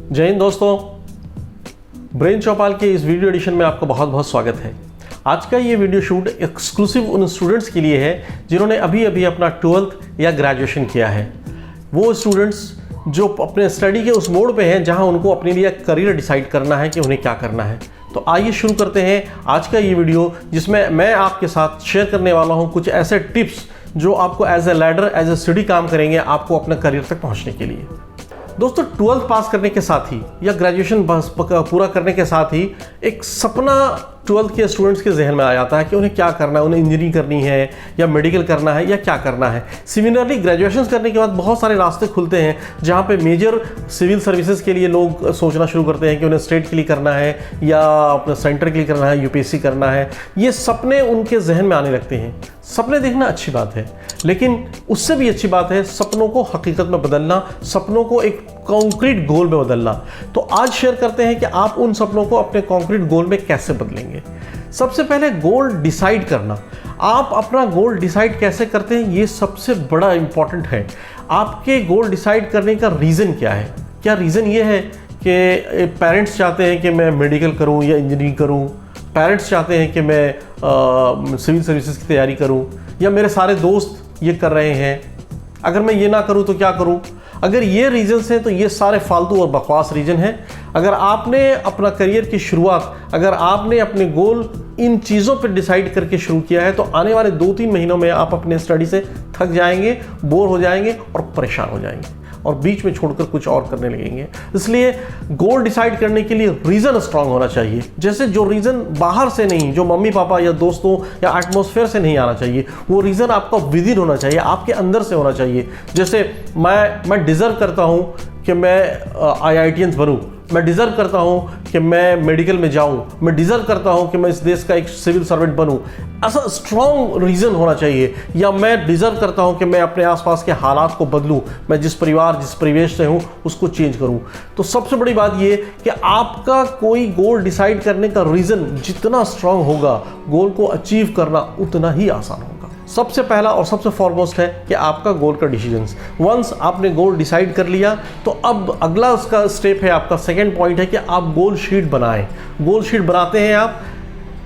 जय हिंद दोस्तों, ब्रेन चौपाल के इस वीडियो एडिशन में आपका बहुत बहुत स्वागत है। आज का ये वीडियो शूट एक्सक्लूसिव उन स्टूडेंट्स के लिए है जिन्होंने अभी अभी अपना 12th या ग्रेजुएशन किया है। वो स्टूडेंट्स जो अपने स्टडी के उस मोड पे हैं जहां उनको अपने लिए करियर डिसाइड करना है कि उन्हें क्या करना है। तो आइए शुरू करते हैं आज का ये वीडियो, जिसमें मैं आपके साथ शेयर करने वाला हूँ कुछ ऐसे टिप्स जो आपको as a ladder, as a study काम करेंगे आपको अपने करियर तक पहुँचने के लिए। दोस्तों, 12th पास करने के साथ ही या ग्रेजुएशन पूरा करने के साथ ही एक सपना 12th के स्टूडेंट्स के जहन में आ जाता है कि उन्हें क्या करना है, उन्हें इंजीनियरिंग करनी है या मेडिकल करना है या क्या करना है। सिमिलरली ग्रेजुएशन करने के बाद बहुत सारे रास्ते खुलते हैं जहाँ पे मेजर सिविल सर्विसेज के लिए लोग सोचना शुरू करते हैं कि उन्हें स्टेट के लिए करना है या अपने सेंटर के लिए करना है, यूपीएससी करना है। ये सपने उनके जहन में आने लगते हैं। सपने देखना अच्छी बात है, लेकिन उससे भी अच्छी बात है सपनों को हकीकत में बदलना, सपनों को एक कॉन्क्रीट गोल में बदलना। तो आज शेयर करते हैं कि आप उन सपनों को अपने कॉन्क्रीट गोल में कैसे बदलेंगे। सबसे पहले गोल डिसाइड करना। आप अपना गोल डिसाइड कैसे करते हैं, ये सबसे बड़ा इंपॉर्टेंट है। आपके गोल डिसाइड करने का रीज़न क्या है? क्या रीज़न ये है कि पेरेंट्स चाहते हैं कि मैं मेडिकल करूं या इंजीनियरिंग करूं, पेरेंट्स चाहते हैं कि मैं सिविल सर्विसेज की तैयारी करूं, या मेरे सारे दोस्त ये कर रहे हैं, अगर मैं ये ना करूं तो क्या करूं? अगर ये रीजंस हैं तो ये सारे फालतू और बकवास रीजन हैं। अगर आपने अपना करियर की शुरुआत, अगर आपने अपने गोल इन चीज़ों पर डिसाइड करके शुरू किया है, तो आने वाले 2-3 महीनों में आप अपने स्टडी से थक जाएंगे, बोर हो जाएंगे और परेशान हो जाएंगे और बीच में छोड़कर कुछ और करने लगेंगे। इसलिए गोल डिसाइड करने के लिए रीज़न स्ट्रांग होना चाहिए। जैसे जो रीज़न बाहर से नहीं, जो मम्मी पापा या दोस्तों या एटमॉस्फेयर से नहीं आना चाहिए, वो रीज़न आपका विद इन होना चाहिए, आपके अंदर से होना चाहिए। जैसे मैं डिज़र्व करता हूँ कि मैं IITians बनूँ, मैं डिज़र्व करता हूँ कि मैं मेडिकल में जाऊँ, मैं डिज़र्व करता हूँ कि मैं इस देश का एक सिविल सर्वेंट बनूँ। ऐसा स्ट्रॉन्ग रीज़न होना चाहिए। या मैं डिज़र्व करता हूँ कि मैं अपने आसपास के हालात को बदलूँ, मैं जिस परिवार, जिस परिवेश से हूँ उसको चेंज करूँ। तो सबसे बड़ी बात ये कि आपका कोई गोल डिसाइड करने का रीज़न जितना स्ट्रॉन्ग होगा, गोल को अचीव करना उतना ही आसान होगा। सबसे पहला और सबसे फॉरमोस्ट है कि आपका गोल का डिसीजंस। वंस आपने गोल डिसाइड कर लिया तो अब अगला उसका स्टेप है, आपका सेकंड पॉइंट है कि आप गोल शीट बनाएं। गोल शीट बनाते हैं आप,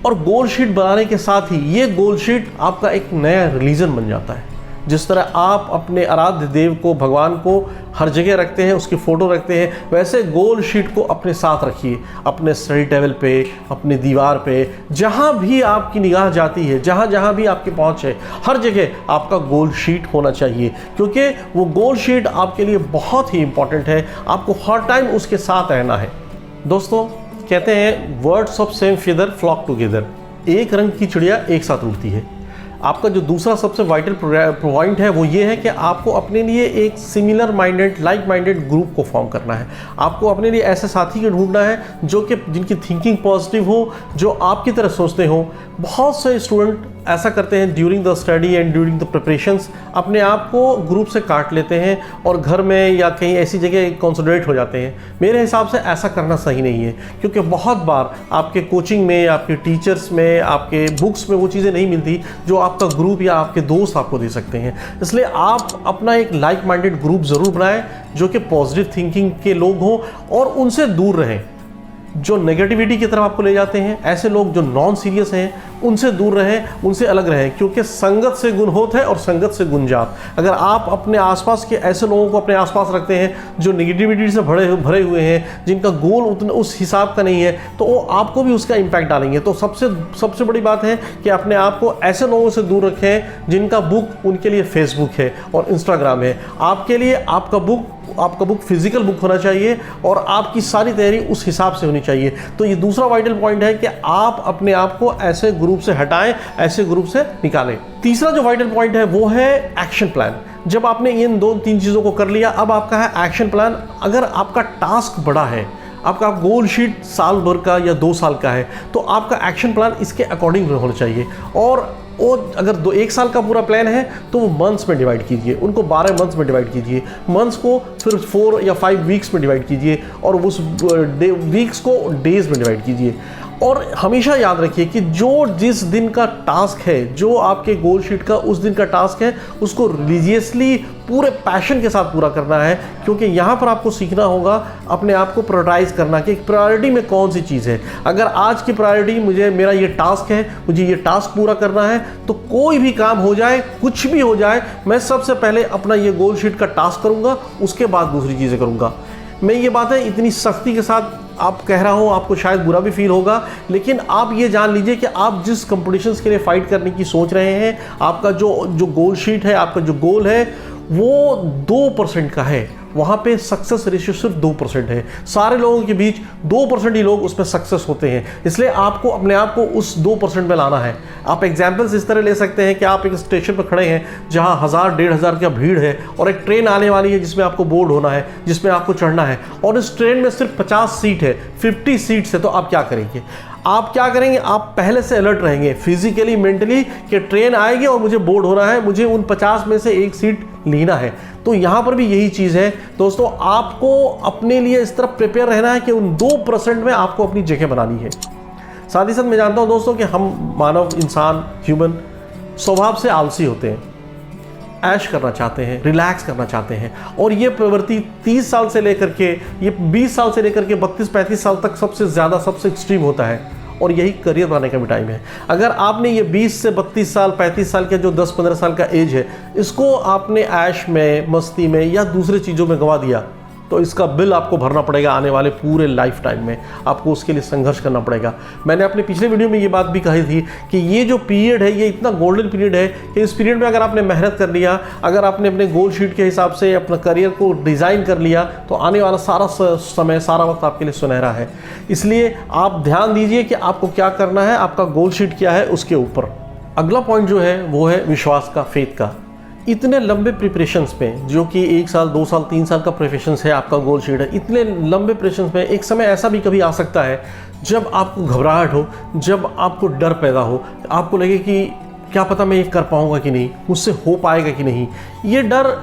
और गोल शीट बनाने के साथ ही ये गोल शीट आपका एक नया रिलीजन बन जाता है। जिस तरह आप अपने आराध्य देव को, भगवान को हर जगह रखते हैं, उसकी फ़ोटो रखते हैं, वैसे गोल शीट को अपने साथ रखिए। अपने स्टडी टेबल पे, अपने दीवार पे, जहाँ भी आपकी निगाह जाती है, जहाँ जहाँ भी आपकी पहुँच है, हर जगह आपका गोल शीट होना चाहिए, क्योंकि वो गोल शीट आपके लिए बहुत ही इंपॉर्टेंट है। आपको हर टाइम उसके साथ रहना है। दोस्तों, कहते हैं words of same feather flock together. एक रंग की चिड़िया एक साथ उड़ती है। आपका जो दूसरा सबसे वाइटल पॉइंट है वो ये है कि आपको अपने लिए एक similar minded, like minded group को फॉर्म करना है। आपको अपने लिए ऐसे साथी को ढूंढना है जो कि जिनकी थिंकिंग पॉजिटिव हो, जो आपकी तरह सोचते हो। बहुत से स्टूडेंट ऐसा करते हैं during the study and during the preparations, अपने आप को ग्रुप से काट लेते हैं और घर में या कहीं ऐसी जगह कॉन्सनट्रेट हो जाते हैं। मेरे हिसाब से ऐसा करना सही नहीं है, क्योंकि बहुत बार आपके कोचिंग में, आपके टीचर्स में, आपके बुक्स में वो चीज़ें नहीं मिलती जो आपका ग्रुप या आपके दोस्त आपको दे सकते हैं। इसलिए आप अपना एक लाइक माइंडेड ग्रुप ज़रूर बनाएं जो कि पॉजिटिव थिंकिंग के लोग हों, और उनसे दूर रहें। जो नेगेटिविटी की तरफ आपको ले जाते हैं, ऐसे लोग जो नॉन सीरियस हैं, उनसे दूर रहें, उनसे अलग रहें, क्योंकि संगत से गुण होत है और संगत से गुण जात। अगर आप अपने आसपास के ऐसे लोगों को अपने आसपास रखते हैं जो नेगेटिविटी से भरे हुए हैं, जिनका गोल उतना उस हिसाब का नहीं है, तो वो आपको भी उसका इम्पैक्ट डालेंगे। तो सबसे बड़ी बात है कि अपने आप को ऐसे लोगों से दूर रखें जिनका बुक उनके लिए फेसबुक है और इंस्टाग्राम है। आपके लिए आपका बुक फिजिकल बुक होना चाहिए और आपकी सारी तैयारी उस हिसाब से होनी चाहिए। तो ये दूसरा वाइटल पॉइंट है कि आप अपने आप को ऐसे ग्रुप से हटाएं, ऐसे ग्रुप से निकालें। तीसरा जो वाइटल पॉइंट है वो है एक्शन प्लान। जब आपने इन 2-3 चीज़ों को कर लिया, अब आपका है एक्शन प्लान। अगर आपका टास्क बड़ा है, आपका गोल शीट साल भर का या 2 साल का है, तो आपका एक्शन प्लान इसके अकॉर्डिंग होना चाहिए। और अगर 1 साल का पूरा प्लान है तो वो मंथ्स में डिवाइड कीजिए, उनको 12 मंथ्स में डिवाइड कीजिए, मंथ्स को फिर 4 या 5 वीक्स में डिवाइड कीजिए और उस वीक्स को डेज में डिवाइड कीजिए। और हमेशा याद रखिए कि जिस दिन का टास्क है, जो आपके गोल शीट का उस दिन का टास्क है, उसको रिलीजियसली पूरे पैशन के साथ पूरा करना है, क्योंकि यहाँ पर आपको सीखना होगा अपने आप को प्रायोरिटाइज करना कि प्रायोरिटी में कौन सी चीज़ है। अगर आज की प्रायोरिटी मेरा ये टास्क है, मुझे ये टास्क पूरा करना है, तो कोई भी काम हो जाए, कुछ भी हो जाए, मैं सबसे पहले अपना ये गोल शीट का टास्क करूँगा, उसके बाद दूसरी चीज़ें करूँगा। मैं ये बातें इतनी सख्ती के साथ आप कह रहा हूँ, आपको शायद बुरा भी फील होगा, लेकिन आप ये जान लीजिए कि आप जिस कंपटीशंस के लिए फाइट करने की सोच रहे हैं, आपका जो गोल शीट है, आपका जो गोल है, वो 2% का है। वहाँ पे सक्सेस रेशियो सिर्फ 2% है। सारे लोगों के बीच 2% ही लोग उसमें सक्सेस होते हैं। इसलिए आपको अपने आप को उस 2% में लाना है। आप एग्जाम्पल्स इस तरह ले सकते हैं कि आप एक स्टेशन पर खड़े हैं जहाँ 1000-1500 का भीड़ है और एक ट्रेन आने वाली है जिसमें आपको बोर्ड होना है, जिसमें आपको चढ़ना है, और इस ट्रेन में सिर्फ 50 सीट है, 50 सीट्स है। तो आप क्या करेंगे? आप क्या करेंगे? आप पहले से अलर्ट रहेंगे फिजिकली, मेंटली, कि ट्रेन आएगी और मुझे बोर्ड होना है, मुझे उन 50 में से एक सीट लेना है। तो यहाँ पर भी यही चीज़ है दोस्तों, आपको अपने लिए इस तरह प्रिपेयर रहना है कि उन 2% में आपको अपनी जगह बनानी है। साथ ही साथ मैं जानता हूँ दोस्तों कि हम मानव इंसान, ह्यूमन, स्वभाव से आलसी होते हैं, ऐश करना चाहते हैं, रिलैक्स करना चाहते हैं, और ये प्रवृत्ति 30 साल से लेकर के ये 20 साल से लेकर के 32-35 साल तक सबसे ज़्यादा, सबसे एक्सट्रीम होता है, और यही करियर बनाने का भी टाइम है। अगर आपने ये 20 से 32 साल, 35 साल का जो 10-15 साल का एज है, इसको आपने ऐश में, मस्ती में या दूसरे चीज़ों में गंवा दिया, तो इसका बिल आपको भरना पड़ेगा आने वाले पूरे लाइफ टाइम में। आपको उसके लिए संघर्ष करना पड़ेगा। मैंने अपने पिछले वीडियो में ये बात भी कही थी कि ये जो पीरियड है, ये इतना गोल्डन पीरियड है कि इस पीरियड में अगर आपने मेहनत कर लिया, अगर आपने अपने गोल शीट के हिसाब से अपना करियर को डिज़ाइन कर लिया, तो आने वाला सारा समय, सारा वक्त आपके लिए सुनहरा है। इसलिए आप ध्यान दीजिए कि आपको क्या करना है, आपका गोल शीट क्या है, उसके ऊपर। अगला पॉइंट जो है वो है विश्वास का, फेथ का। इतने लंबे प्रिपरेशंस में, जो कि 1 साल, 2 साल, 3 साल का प्रिपरेशंस है, आपका गोल शीट है, इतने लंबे प्रिपरेशंस में एक समय ऐसा भी कभी आ सकता है जब आपको घबराहट हो, जब आपको डर पैदा हो, आपको लगे कि क्या पता मैं ये कर पाऊंगा कि नहीं, मुझसे हो पाएगा कि नहीं। ये डर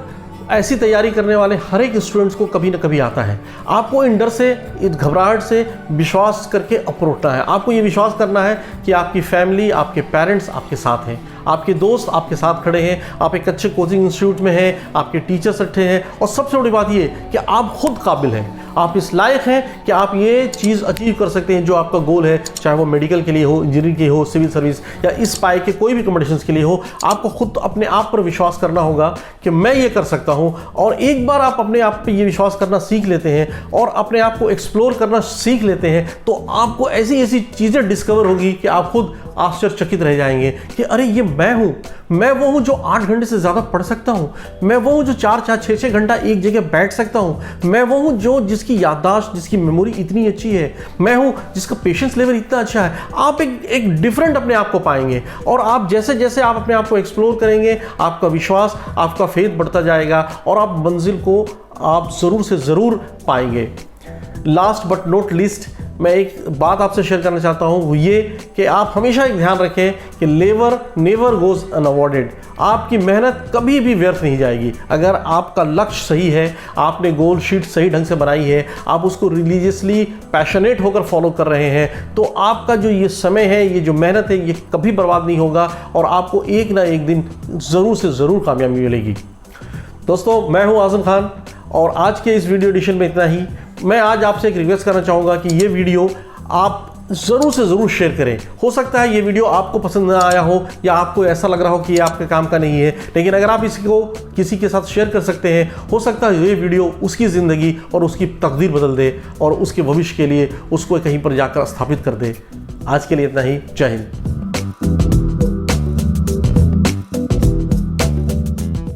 ऐसी तैयारी करने वाले हर एक स्टूडेंट्स को कभी ना कभी आता है। आपको इन डर से, इस घबराहट से विश्वास करके अप्रोचना है। आपको ये विश्वास करना है कि आपकी फैमिली, आपके पेरेंट्स आपके साथ हैं, आपके दोस्त आपके साथ खड़े हैं, आप एक अच्छे कोचिंग इंस्टीट्यूट में हैं, आपके टीचर्स अच्छे हैं, और सबसे बड़ी बात ये कि आप खुद काबिल हैं, आप इस लायक हैं कि आप ये चीज़ अचीव कर सकते हैं जो आपका गोल है, चाहे वो मेडिकल के लिए हो, इंजीनियरिंग के हो, सिविल सर्विस, या इस पाए के कोई भी कॉम्पिटिशन्स के लिए हो। आपको खुद अपने आप पर विश्वास करना होगा कि मैं ये कर सकता हूँ। और एक बार आप अपने आप पे ये विश्वास करना सीख लेते हैं और अपने आप को एक्सप्लोर करना सीख लेते हैं, तो आपको ऐसी ऐसी चीज़ें डिस्कवर होगी कि आप खुद आश्चर्यचकित रह जाएंगे कि अरे ये मैं हूँ, मैं वो हूँ जो 8 घंटे से ज़्यादा पढ़ सकता हूँ, मैं वो हूँ जो 4-4, 6-6 घंटा एक जगह बैठ सकता हूँ, मैं वो हूँ जो जिसकी याददाश्त, जिसकी मेमोरी इतनी अच्छी है, मैं हूँ जिसका पेशेंस लेवल इतना अच्छा है। आप एक डिफरेंट अपने आप को पाएंगे, और आप जैसे जैसे आप अपने आप को एक्सप्लोर करेंगे, आपका विश्वास, आपका फेथ बढ़ता जाएगा, और आप मंजिल को आप ज़रूर से ज़रूर पाएंगे। लास्ट बट नॉट लीस्ट, मैं एक बात आपसे शेयर करना चाहता हूँ, वो ये कि आप हमेशा एक ध्यान रखें कि लेबर नेवर गोज अनअवॉर्डेड। आपकी मेहनत कभी भी व्यर्थ नहीं जाएगी। अगर आपका लक्ष्य सही है, आपने गोल शीट सही ढंग से बनाई है, आप उसको रिलीजियसली पैशनेट होकर फॉलो कर रहे हैं, तो आपका जो ये समय है, ये जो मेहनत है, ये कभी बर्बाद नहीं होगा, और आपको एक ना एक दिन ज़रूर से ज़रूर कामयाबी मिलेगी। दोस्तों, मैं हूँ आज़म खान, और आज के इस वीडियो एडिशन में इतना ही। मैं आज आपसे एक रिक्वेस्ट करना चाहूँगा कि ये वीडियो आप ज़रूर से ज़रूर शेयर करें। हो सकता है ये वीडियो आपको पसंद ना आया हो, या आपको ऐसा लग रहा हो कि ये आपके काम का नहीं है, लेकिन अगर आप इसको किसी के साथ शेयर कर सकते हैं, हो सकता है ये वीडियो उसकी ज़िंदगी और उसकी तकदीर बदल दे, और उसके भविष्य के लिए उसको कहीं पर जाकर स्थापित कर दे। आज के लिए इतना ही। जय हिंद।